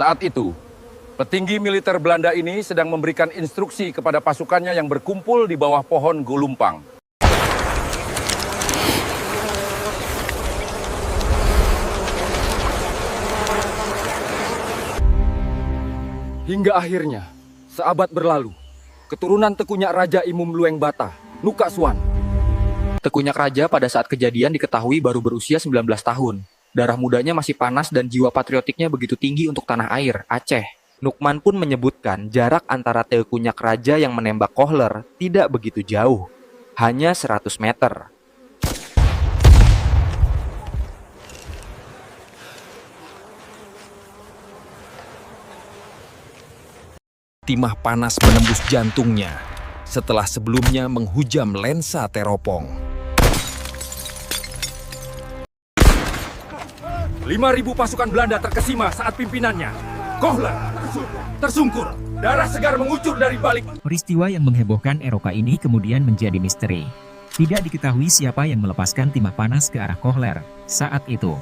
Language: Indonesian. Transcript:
Saat itu, petinggi militer Belanda ini sedang memberikan instruksi kepada pasukannya yang berkumpul di bawah pohon gulumpang. Hingga akhirnya, seabad berlalu, keturunan Tekunyak Raja Imum Lueng Bata, Nuka Suan. Tekunyak Raja pada saat kejadian diketahui baru berusia 19 tahun. Darah mudanya masih panas dan jiwa patriotiknya begitu tinggi untuk tanah air, Aceh. Nukman pun menyebutkan jarak antara Tekunyak Raja yang menembak Kohler tidak begitu jauh, hanya 100 meter. Timah panas menembus jantungnya setelah sebelumnya menghujam lensa teropong. 5.000 pasukan Belanda terkesima saat pimpinannya, Kohler, tersungkur. Darah segar mengucur dari balik. Peristiwa yang menghebohkan Eropa ini kemudian menjadi misteri. Tidak diketahui siapa yang melepaskan timah panas ke arah Kohler saat itu.